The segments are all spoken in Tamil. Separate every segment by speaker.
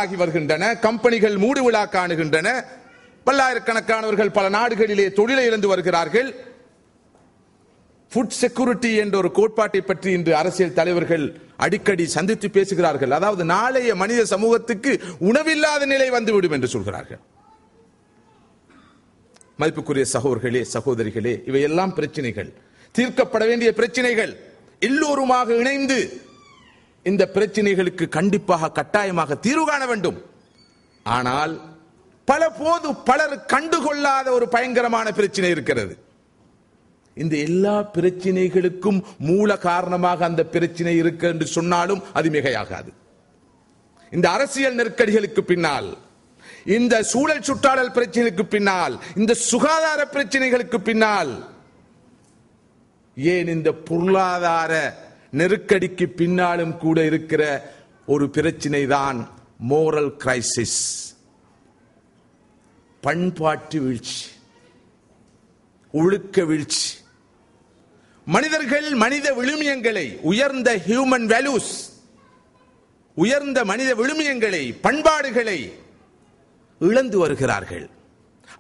Speaker 1: ஆகி வருகின்றன, கம்பெனிகள் மூடு விழா காணுகின்றன, பல்லாயிரக்கணக்கானவர்கள் பல நாடுகளிலே தொழிலை இழந்து வருகிறார்கள். ஃபுட் செக்யூரிட்டி என்ற ஒரு கோட்பாட்டை பற்றி இன்று அரசியல் தலைவர்கள் அடிக்கடி சந்தித்து பேசுகிறார்கள். அதாவது நாளைய மனித சமூகத்துக்கு உணவில்லாத நிலை வந்துவிடும் என்று சொல்கிறார்கள். மதிப்புக்குரிய சகோதரர்களே, சகோதரிகளே, இவையெல்லாம் பிரச்சனைகள், தீர்க்கப்பட வேண்டிய பிரச்சனைகள். எல்லோருமாக இணைந்து இந்த பிரச்சனைகளுக்கு கண்டிப்பாக கட்டாயமாக தீர்வு காண வேண்டும். ஆனால் பலர் கண்டுகொள்ளாத ஒரு பயங்கரமான பிரச்சனை இருக்கிறது. இந்த எல்லா பிரச்சனைகளுக்கும் மூல காரணமாக அந்த பிரச்சனை இருக்கு என்று சொன்னாலும் அது மிகையாகாது. இந்த அரசியல் நெருக்கடிகளுக்கு பின்னால், இந்த சூழல் சுற்றாடல் பிரச்சனைக்கு பின்னால், இந்த சுகாதார பிரச்சனைகளுக்கு பின்னால், ஏன் இந்த பொருளாதார நெருக்கடிக்கு பின்னாலும் கூட இருக்கிற ஒரு பிரச்சனை தான் மோரல் கிரைசிஸ், பண்பாட்டு வீழ்ச்சி, ஒழுக்க வீழ்ச்சி. மனிதர்கள் மனித விழுமியங்களை, உயர்ந்த ஹியூமன் வேல்யூஸ், உயர்ந்த மனித விழுமியங்களை, பண்பாடுகளை இழந்து வருகிறார்கள்.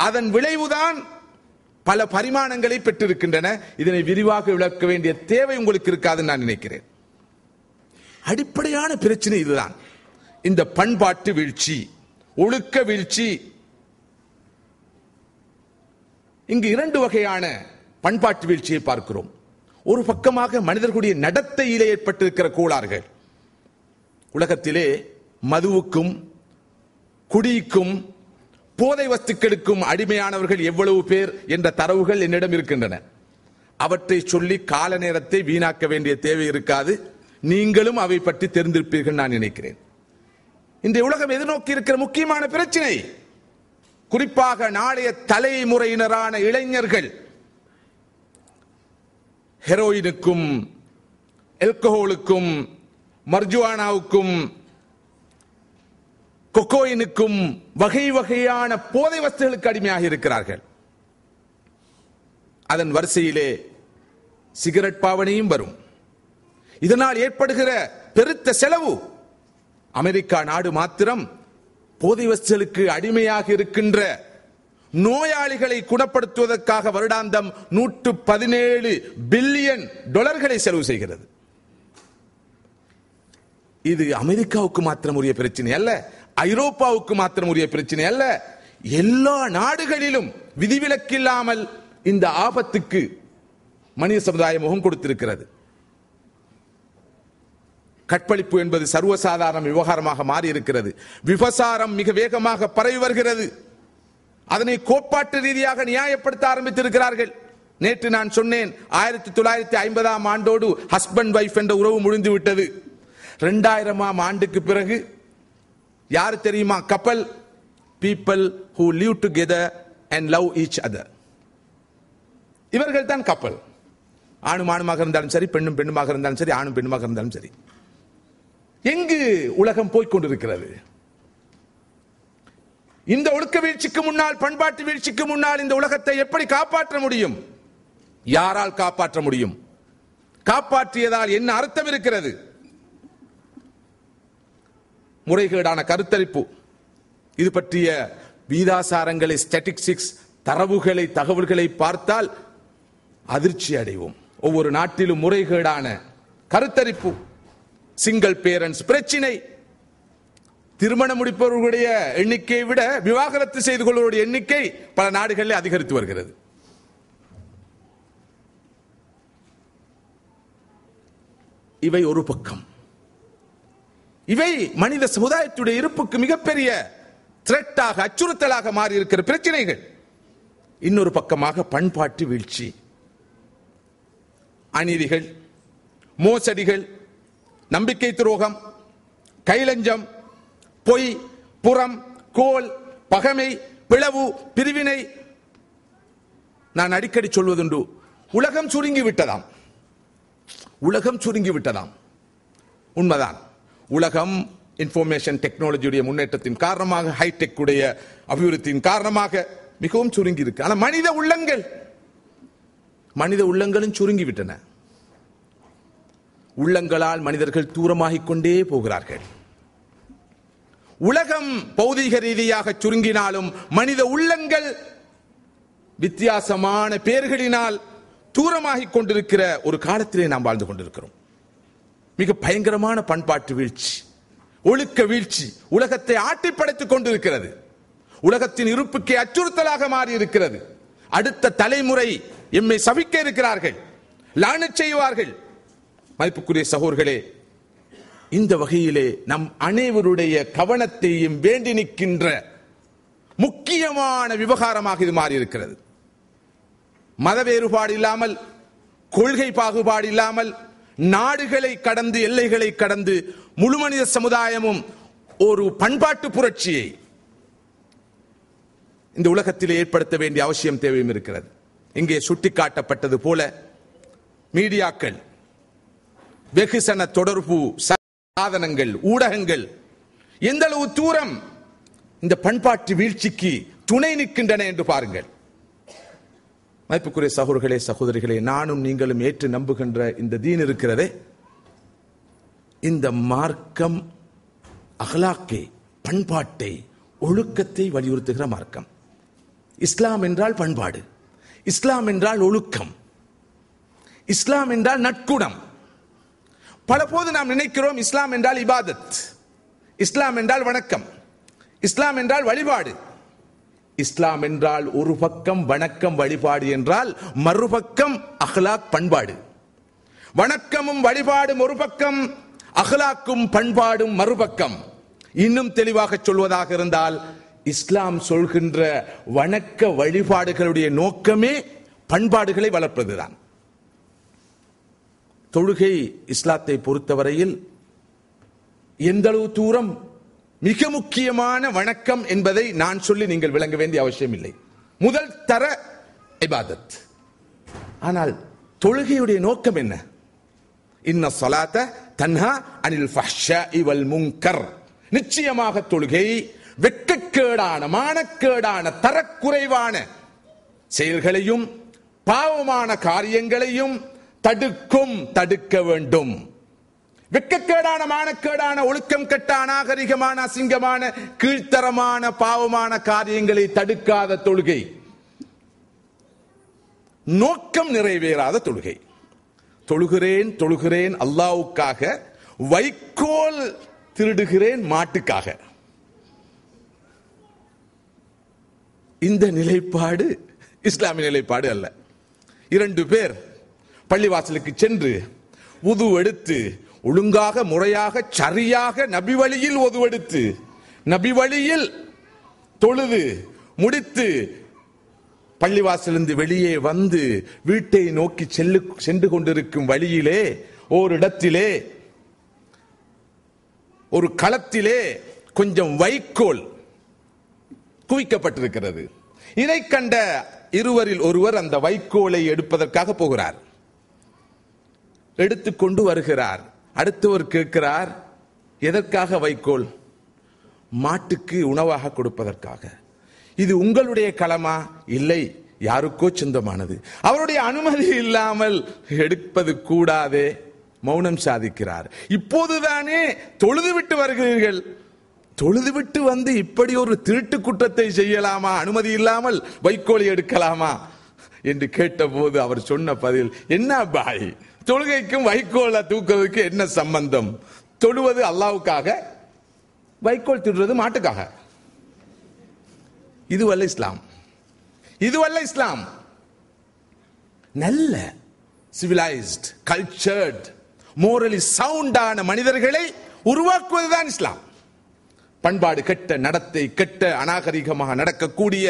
Speaker 1: அதன் விளைவுதான் பல பரிமாணங்களை பெற்றிருக்கின்றன. இதனை விரிவாக விளக்க வேண்டிய தேவை உங்களுக்கு இருக்காதுன்னு நான் நினைக்கிறேன். அடிப்படையான பிரச்சனை இதுதான், இந்த பண்பாட்டு வீழ்ச்சி, ஒழுக்க வீழ்ச்சி. இங்கு இரண்டு வகையான பண்பாட்டு வீழ்ச்சியை பார்க்கிறோம். ஒரு பக்கமாக மனிதர்களுடைய நடத்தையிலே ஏற்பட்டிருக்கிற கோளாறுகள். உலகத்திலே மதுவுக்கும் குடிக்கும் போதை வஸ்துக்களுக்கும் அடிமையானவர்கள் எவ்வளவு பேர் என்ற தரவுகள் என்னிடம் இருக்கின்றன. அவற்றை சொல்லி கால நேரத்தை வீணாக்க வேண்டிய தேவை இருக்காது. நீங்களும் அவை பற்றி தெரிந்திருப்பீர்கள் நான் நினைக்கிறேன். இந்த உலகம் எதிர்நோக்கி இருக்கிற முக்கியமான பிரச்சனை, குறிப்பாக நாளைய தலைமுறையினரான இளைஞர்கள் ஹெரோயினுக்கும், ஆல்கஹாலுக்கும், மர்ஜுவானாவுக்கும், கொக்கோயினுக்கும், வகை வகையான போதை வஸ்துகளுக்கு அடிமையாக இருக்கிறார்கள். அதன் வரிசையிலே சிகரெட் பாவனையும் வரும். இதனால் ஏற்படுகிற பெருத்த செலவு, அமெரிக்கா நாடு மாத்திரம் போதை வஸ்துகளுக்கு அடிமையாக இருக்கின்ற நோயாளிகளை குணப்படுத்துவதற்காக வருடாந்தம் $117 பில்லியன் செலவு செய்கிறது. இது அமெரிக்காவுக்கு மாத்திரம் உரிய பிரச்சனை அல்ல, ஐரோப்பாவுக்கு மாத்திரம் உரிய பிரச்சனை அல்ல. எல்லா நாடுகளிலும் விதிவிலக்கில்லாமல் இந்த ஆபத்துக்கு மனித சமுதாயம் முகம் கொடுத்திருக்கிறது. கற்பழிப்பு என்பது சர்வசாதாரண விவகாரமாக மாறி இருக்கிறது. விபசாரம் மிக வேகமாக பரவி வருகிறது. அதனை கோட்பாட்டு ரீதியாக நியாயப்படுத்த ஆரம்பித்திருக்கிறார்கள். நேற்று நான் சொன்னேன், 1950ஆம் ஆண்டோடு ஹஸ்பண்ட் வைஃப் என்ற உறவு முடிந்து விட்டது. 2000ஆம் ஆண்டுக்கு பிறகு யார் தெரியுமா கப்பல்? People who live together and love each other. இவர்கள் தான் கப்பல். ஆணும் ஆணுமாக இருந்தாலும் சரி, பெண்ணும் பெண்ணுமாக இருந்தாலும் சரி, ஆணும் பெண்ணுமாக இருந்தாலும் சரி. எங்கு உலகம் போய்கொண்டிருக்கிறது? இந்த ஒழுக்க வீழ்ச்சிக்கு முன்னால், பண்பாட்டு வீழ்ச்சிக்கு முன்னால் இந்த உலகத்தை எப்படி காப்பாற்ற முடியும்? யாரால் காப்பாற்ற முடியும்? காப்பாற்றியதால் என்ன அர்த்தம் இருக்கிறது? முறைகேடான கருத்தரிப்பு, இது பற்றிய வீதாசாரங்களை, ஸ்டாட்டிஸ்டிக்ஸ், தரவுகளை, தகவல்களை பார்த்தால் அதிர்ச்சி அடைவோம். ஒவ்வொரு நாட்டிலும் முறைகேடான கருத்தரிப்பு, சிங்கிள் பேரண்ட்ஸ் பிரச்சினை, திருமணம் முடிப்பவர்களுடைய எண்ணிக்கையை விட விவாகரத்து செய்து கொள்வருடைய எண்ணிக்கை பல நாடுகளில் அதிகரித்து வருகிறது. இவை ஒரு பக்கம். இவை மனித சமுதாயத்துடைய இருப்புக்கு மிகப்பெரிய த்ரெட்டாக, அச்சுறுத்தலாக மாறி இருக்கிற பிரச்சனைகள். இன்னொரு பக்கமாக பண்பாட்டு வீழ்ச்சி, அநீதிகள், மோசடிகள், நம்பிக்கை துரோகம், கைலஞ்சம், பொய், புறம், கோல், பகைமை, பிளவு, பிரிவினை. நான் அடிக்கடி சொல்வதுண்டு, உலகம் சுருங்கி விட்டதாம். உலகம் சுருங்கி விட்டதாம். உண்மைதான். உலகம் இன்ஃபர்மேஷன் டெக்னாலஜியுடைய முன்னேற்றத்தின் காரணமாக, ஹைடெக் உடைய அபிவிருத்தியின் காரணமாக மிகவும் சுருங்கி இருக்கு. ஆனால் மனித உள்ளங்களும் சுருங்கி விட்டன. உள்ளங்களால் மனிதர்கள் தூரமாகிக் கொண்டே போகிறார்கள். உலகம் பௌதீக ரீதியாக சுருங்கினாலும் மனித உள்ளங்கள் வித்தியாசமான பெயர்களினால் தூரமாகிக் கொண்டிருக்கிற ஒரு காலத்திலே நாம் வாழ்ந்து கொண்டிருக்கிறோம். மிக பயங்கரமான பண்பாட்டு வீழ்ச்சி, ஒழுக்க வீழ்ச்சி உலகத்தை ஆட்டி படைத்துக் கொண்டிருக்கிறது. உலகத்தின் இருப்புக்கே அச்சுறுத்தலாக மாறி இருக்கிறது. அடுத்த தலைமுறை எம்மை சபிக்க இருக்கிறார்கள், லானத் செய்வார்கள். மதிப்புக்குரிய சகோதரர்களே, இந்த வகையிலே நம் அனைவருடைய கவனத்தையும் வேண்டி நிற்கின்ற முக்கியமான விவகாரமாக இது மாறி இருக்கிறது. மத வேறுபாடு இல்லாமல், கொள்கை பாகுபாடு இல்லாமல், நாடுகளை கடந்து, எல்லைகளை கடந்து முழு மனித சமுதாயமும் ஒரு பண்பாட்டு புரட்சியை இந்த உலகத்தில் ஏற்படுத்த வேண்டிய அவசியம் தேவையும் இருக்கிறது. இங்கே சுட்டிக்காட்டப்பட்டது போல மீடியாக்கள், வெகுசன தொடர்பு சாதனங்கள், ஊடகங்கள் எந்த அளவு தூரம் இந்த பண்பாட்டு வீழ்ச்சிக்கு துணை நிற்கின்றன என்று பாருங்கள். மதிப்புக்குரிய சகோதரர்களே, சகோதரிகளே, நானும் நீங்களும் ஏற்று நம்புகின்ற இந்த தீன் இருக்கிறதே, இந்த மார்க்கம் அகலாக்கை, பண்பாட்டை, ஒழுக்கத்தை வலியுறுத்துகிற மார்க்கம். இஸ்லாம் என்றால் பண்பாடு, இஸ்லாம் என்றால் ஒழுக்கம், இஸ்லாம் என்றால் நற்குணம். பல போது நாம் நினைக்கிறோம் இஸ்லாம் என்றால் இபாதத், இஸ்லாம் என்றால் வணக்கம், இஸ்லாம் என்றால் வழிபாடு. இஸ்லாம் என்றால் ஒரு பக்கம் வணக்கம் வழிபாடு என்றால் மறுபக்கம் அஹ்லாக் பண்பாடு. வணக்கமும் வழிபாடும் ஒரு பக்கம், அஹ்லாக்கும் பண்பாடும் மறுபக்கம். இன்னும் தெளிவாக சொல்வதாக இருந்தால், இஸ்லாம் சொல்கின்ற வணக்க வழிபாடுகளுடைய நோக்கமே பண்பாடுகளை வளர்ப்பதுதான். தொழுகை இஸ்லாத்தை பொறுத்தவரையில் எந்த அளவு தூரம் மிக முக்கியமான வணக்கம் என்பதை நான் சொல்லி நீங்கள் விளங்க வேண்டிய அவசியம் இல்லை. முதல் தர இபாதத். ஆனால் தொழுகையுடைய நோக்கம் என்ன? இன்ன ஸலாத்த தன்ஹா அனில் ஃபஹ்ஷாஇ வல் முன்கர். நிச்சயமாக தொழுகை வெட்கக்கேடான, மானக்கேடான, தரக்குறைவான செயல்களையும் பாவமான காரியங்களையும் தடுக்கும், தடுக்க வேண்டும். வெட்கக்கேடான, மானக்கேடான, ஒழுக்கம் கெட்ட, அநாகரிகமான, அசிங்கமான, கீழ்த்தரமான, பாவமான காரியங்களை தடுக்காத தொழுகை நோக்கம் நிறைவேறாத தொழுகை. தொழுகிறேன் தொழுகிறேன் அல்லாஹ்வுக்காக, வைக்கோல் திருடுகிறேன் மாட்டுக்காக. இந்த நிலைப்பாடு இஸ்லாமிய நிலைப்பாடு அல்ல. 2 பேர் பள்ளிவாசலுக்கு சென்று உது எடுத்து ஒழுங்காக, முறையாக, சரியாக நபி வழியில் ஒதுவெடுத்து, நபி வழியில் தொழுது முடித்து பள்ளிவாசலிருந்து வெளியே வந்து வீட்டை நோக்கி சென்று கொண்டிருக்கும் வழியிலே ஓரிடத்திலே, ஒரு களத்திலே கொஞ்சம் வைக்கோல் குவிக்கப்பட்டிருக்கிறது. இதை கண்ட இருவரில் ஒருவர் அந்த வைக்கோலை எடுப்பதற்காக போகிறார். எடுத்துக்கொண்டு வருகிறார். அடுத்தவர் கேட்கிறார், எதற்காக வைக்கோல்? மாட்டுக்கு உணவாக கொடுப்பதற்காக. இது உங்களுடைய களமா? இல்லை, யாருக்கோ சொந்தமானது. அவருடைய அனுமதி இல்லாமல் எடுப்பது கூடாதே. மௌனம் சாதிக்கிறார். இப்போதுதானே தொழுது விட்டு வருகிறீர்கள், தொழுது விட்டு வந்து இப்படி ஒரு திருட்டு குற்றத்தை செய்யலாமா? அனுமதி இல்லாமல் வைக்கோலை எடுக்கலாமா என்று கேட்டபோது அவர் சொன்ன பதில், என்ன பாய், தொழுகைக்கும் வைக்கோலை தூக்குவதற்கு என்ன சம்பந்தம்? தொழுவது அல்லாஹ்வுக்காக, வைக்கோல் திருடுறது மாட்டுக்காக. இதுவல்ல இஸ்லாம், இதுவல்ல இஸ்லாம். நல்ல சிவிலைஸ்ட், கல்ச்சர்ட், மோரலி சவுண்டான மனிதர்களை உருவாக்குவதுதான் இஸ்லாம். பண்பாடு கெட்ட, நடத்தை கெட்ட, அநாகரிகமாக நடக்கக்கூடிய,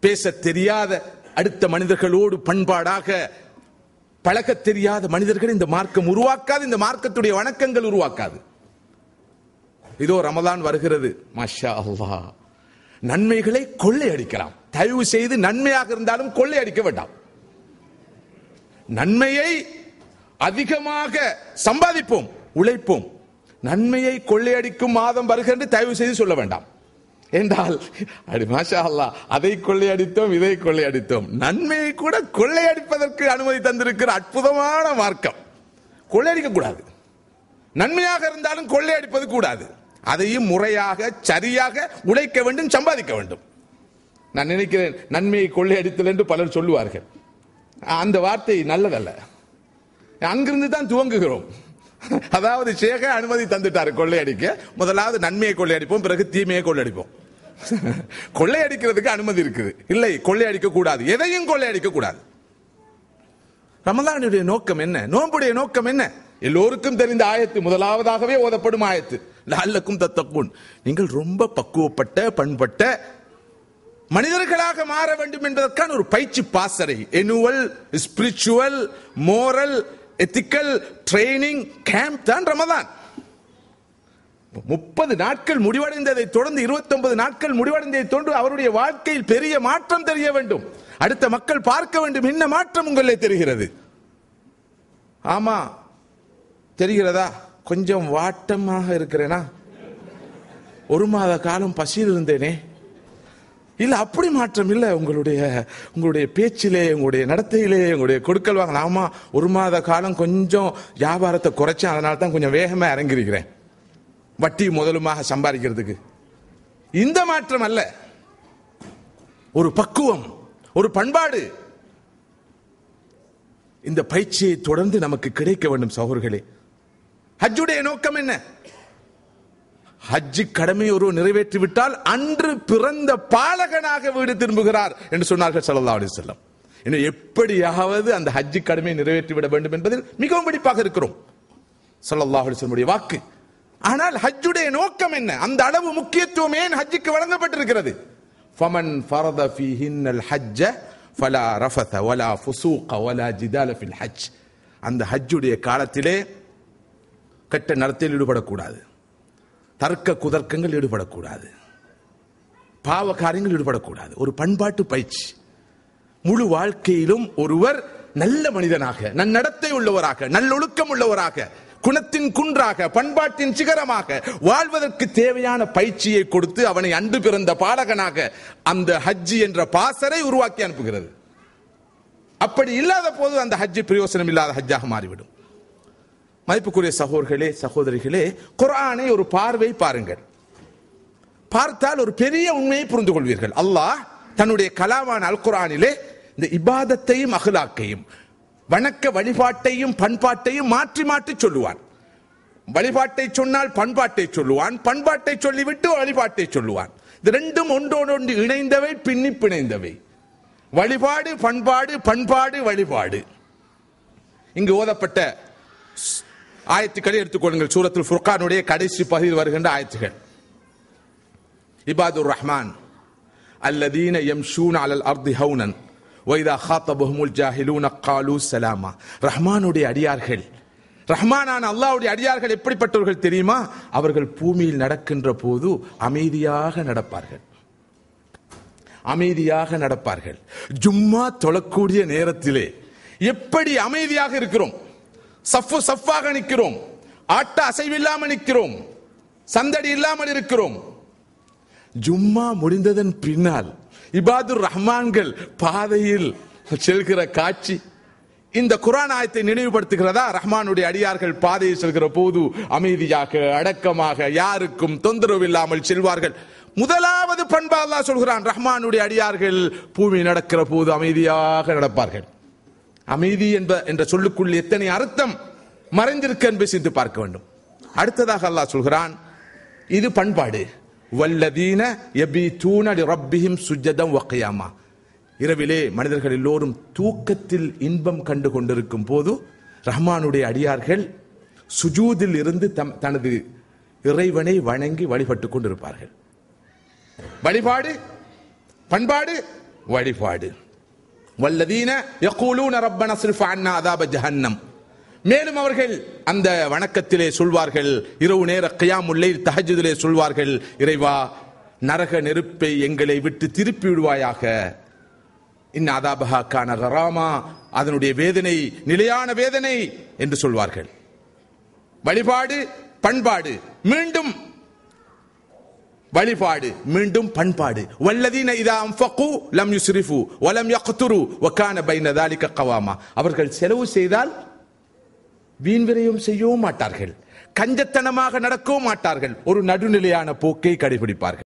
Speaker 1: பேச தெரியாத, அடுத்த மனிதர்களோடு பண்பாடாக பழக தெரியாத மனிதர்கள் இந்த மார்க்கம் உருவாக்காது, இந்த மார்க்கத்துடைய வணக்கங்கள் உருவாக்காது. இதோ ரமலான் வருகிறது, மாஷா அல்லாஹ், நன்மைகளை கொள்ளை அடிக்கலாம். தயவு செய்து நன்மையாக இருந்தாலும் கொள்ளை அடிக்க வேண்டாம். நன்மையை அதிகமாக சம்பாதிப்போம், உழைப்போம். நன்மையை கொள்ளையடிக்கும் மாதம் வருகிறது தயவு செய்து சொல்ல வேண்டாம். என்றால் மாஷா அல்லாஹ், அதை கொள்ளையடித்தோம், இதை கொள்ளையடித்தோம். நன்மையை கூட கொள்ளையடிப்பதற்கு அனுமதி தந்திருக்கிற அற்புதமான மார்க்கம். கொள்ளையடிக்க கூடாது. நன்மையாக இருந்தாலும் கொள்ளையடிப்பது கூடாது. அதையும் முறையாக சரியாக உழைக்க வேண்டும், சம்பாதிக்க வேண்டும். நான் நினைக்கிறேன் நன்மையை கொள்ளையடித்தல் என்று பலர் சொல்லுவார்கள். அந்த வார்த்தை நல்லதல்ல. அங்கிருந்து தான் துவங்குகிறோம். அதாவது ஷேக அனுமதி தந்துட்டாரு கொள்ளையடிக்க. முதலாவது நன்மையை கொள்ளையடிப்போம், பிறகு தீமையை கொள்ளையடிப்போம். கொள்ளையடிக்கிறதுக்கு அனுமதி இருக்குது, இல்லை கொள்ளையடிக்க கூடாது, எதையும் கொள்ளையடிக்க கூடாது. ரமலானுடைய நோக்கம் என்ன? நோன்புடைய நோக்கம் என்ன? எல்லோருக்கும் தெரிந்த ஆயத்து, முதலாவதாகவே ஓதப்படும் ஆயத்து, லஅல்லக்கும் தத்தக்கூன். நீங்கள் ரொம்ப பக்குவப்பட்ட பண்பட்ட மனிதர்களாக மாற வேண்டும் என்பதற்கான ஒரு பயிற்சி பாசறை, annual spiritual moral ethical training camp தான் ரமதான். 30 நாட்கள் முடிவடைந்ததை தொடர்ந்து 29 நாட்கள் முடிவடைந்ததை தொடர்ந்து அவருடைய வாழ்க்கையில் பெரிய மாற்றம் தெரிய வேண்டும். அடுத்த மக்கள் பார்க்க வேண்டும், என்ன மாற்றம் உங்களே தெரிகிறது. ஆமா தெரிகிறதா? கொஞ்சம் வாட்டமாக இருக்கிறேனா? 1 மாத காலம் பசியில் இருந்தேனே. இல்ல அப்படி மாற்றம் இல்ல. உங்களுடைய பேச்சிலே, உங்களுடைய நடத்தையிலே, உங்களுடைய கொடுக்கல் வாங்க. ஆமா 1 மாத காலம் கொஞ்சம் வியாபாரத்தை குறைச்சேன், அதனால தான் கொஞ்சம் வேகமா இறங்கிருக்கிறேன் வட்டி முதலுமாக சம்பாதிக்கிறதுக்கு. இந்த மாற்றம் அல்ல, ஒரு பக்குவம், ஒரு பண்பாடு. இந்த பயிற்சியை தொடர்ந்து நமக்கு கிடைக்க வேண்டும் சகோதரர்களே. ஹஜ்ஜுடைய நோக்கம் என்ன? ஹஜ்ஜி கடமை ஒரு நிறைவேற்றி விட்டால் அன்று பிறந்த பாலகனாக வீடு திரும்புகிறார் என்று சொன்னார்கள் ஸல்லல்லாஹு அலைஹி வஸல்லம். இன்னும் எப்படியாவது அந்த ஹஜ்ஜி கடமையை நிறைவேற்றி விட வேண்டும் என்பதில் மிகவும் வெடிப்பாக இருக்கிறோம். ஸல்லல்லாஹு அலைஹி வஸல்லம் வாக்கு. ஆனால் ஹஜ்ஜுடைய நோக்கம் என்ன? அந்த அளவு முக்கியத்துவம் ஏன் ஹஜ்ஜுக்கு வழங்கப்பட்டிருக்கிறது? ஃபமன் ஃபரத ஃபீஹின்னல் ஹஜ்ஜ ஃபலா ரஃபத வலா ஃபுசூக வலா ஜிதால ஃபில் ஹஜ். அந்த ஹஜ்ஜுடைய காலத்திலே கெட்ட நடத்தையில் ஈடுபடக்கூடாது, தர்க்க குதர்க்கங்கள் ஈடுபடக்கூடாது, பாவ காரியங்கள் ஈடுபடக்கூடாது. ஒரு பண்பாட்டு பயிற்சி. முழு வாழ்க்கையிலும் ஒருவர் நல்ல மனிதனாக, நன்னடத்தை உள்ளவராக, நல்லொழுக்கம் உள்ளவராக, குணத்தின் குன்றாக, பண்பாட்டின் சிகரமாக வாழ்வதற்கு தேவையான பயிற்சியை கொடுத்து அவனை அன்று பிறந்த பாலகனாக அந்த ஹஜ்ஜி என்ற பாசறை உருவாக்கி அனுப்புகிறது. அப்படி இல்லாத போது அந்த ஹஜ்ஜி பிரயோசனம் இல்லாத ஹஜ்ஜாக மாறிவிடும். மதிப்புக்குரிய சகோதரர்களே, சகோதரிகளே, குர்ஆனை ஒரு பார்வை பாருங்கள். பார்த்தால் ஒரு பெரிய உண்மையை புரிந்து கொள்வீர்கள். அல்லாஹ் தன்னுடைய கலாமான அல் குர்ஆனிலே இந்த இபாதத்தையும் அஹ்லாக்கையும், வணக்க வழிபாட்டையும் பண்பாட்டையும் மாற்றி மாற்றி சொல்லுவான். வழிபாட்டை சொன்னால் பண்பாட்டை சொல்லுவான், பண்பாட்டை சொல்லிவிட்டு வழிபாட்டை சொல்லுவான். இது ரெண்டும் ஒன்றோடு இணைந்தவை, பின்னி பிணைந்தவை. வழிபாடு பண்பாடு, பண்பாடு வழிபாடு. இங்கு ஓதப்பட்ட ஆயத்துக்களை எடுத்துக்கொள்ளுங்கள். சூரத்துல் ஃபுர்கானுடைய கடைசி பகுதியில் வருகின்ற ஆயத்துகள். இபாதுர் ரஹ்மான் அல்லதீன யம்ஷூன அலல் அர்தி ஹௌனன் வைதா ஹாத்தபஹுமுல் ஜாஹிலூன காலூ சலாமா. ரஹ்மானுடைய அடியார்கள், ரஹ்மானான அல்லாஹ்வுடைய அடியார்கள் எப்படிப்பட்டவர்கள் தெரியுமா? அவர்கள் பூமியில் நடக்கின்ற போது அமைதியாக நடப்பார்கள், அமைதியாக நடப்பார்கள். ஜும்மா தொழக்கூடிய நேரத்திலே எப்படி அமைதியாக இருக்கிறோம், சஃப்பு சஃப்பாக நிற்கிறோம், ஆட்ட அசைவில்லாமல் நிற்கிறோம், சந்தடி இல்லாமல் இருக்கிறோம். ஜும்மா முடிந்ததன் பின்னால் இபாதுர் ரஹ்மான்கள் பாதையில் செல்கிற காட்சி இந்த குர்ஆன் ஆயத்தை நினைவுபடுத்துகிறதா? ரஹ்மானுடைய அடியார்கள் பாதையில் செல்கிற போது அமைதியாக, அடக்கமாக, யாருக்கும் தொந்தரவு இல்லாமல் செல்வார்கள். முதலாவது பண்பா அல்லாஹ் சொல்கிறான், ரஹ்மானுடைய அடியார்கள் பூமி நடக்கிற போது அமைதியாக நடப்பார்கள். அமைதி என்ற சொல்லுக்குள் எத்தனை அர்த்தம் மறைந்திருக்க என்பதை சிந்தித்து பார்க்க வேண்டும். அடுத்ததாக அல்லாஹ் சொல்கிறான், இது பண்பாடு. வல்லதீன யபீதூன லிரப்பிஹிம் சுஜ்ஜதன் வ கியாமா. இரவிலே மனிதர்கள் எல்லோரும் தூக்கத்தில் இன்பம் கண்டு கொண்டிருக்கும் போது ரஹ்மானுடைய அடியார்கள் சுஜூதில் இருந்து தனது இறைவனை வணங்கி வழிபட்டுக் கொண்டிருப்பார்கள். வழிபாடு பண்பாடு வழிபாடு. வல்லதீன யகூலூன ரப்பனா ஸ்ரிஃப் அன்னா அஸாப ஜஹன்னம். மேலும் அவர்கள் அந்த வணக்கத்திலே சொல்வார்கள், இரவு நேர கியாமுல் லைல் தஹஜ்ஜுதிலே சொல்வார்கள், இறைவா நரக நெருப்பை எங்களை விட்டு திருப்பி விடுவாயாக. இன் அஸாபஹா கான கராமா, அதனுடைய வேதனை நிலையான வேதனை என்று சொல்வார்கள். வழிபாடு பண்பாடு, மீண்டும் வழிபாடு, மீண்டும் பண்பாடு. வல்லதீன இதா அன்ஃபகு லம் யுஸ்ரிஃபு வ லம் யக்துரு வ கான பைன ذلك கவாமா. அவர்கள் செலவு செய்தால் வீண் விரயம் செய்யவும் மாட்டார்கள், கஞ்சத்தனமாக நடக்கவும் மாட்டார்கள், ஒரு நடுநிலையான போக்கை கடைபிடிப்பார்கள்.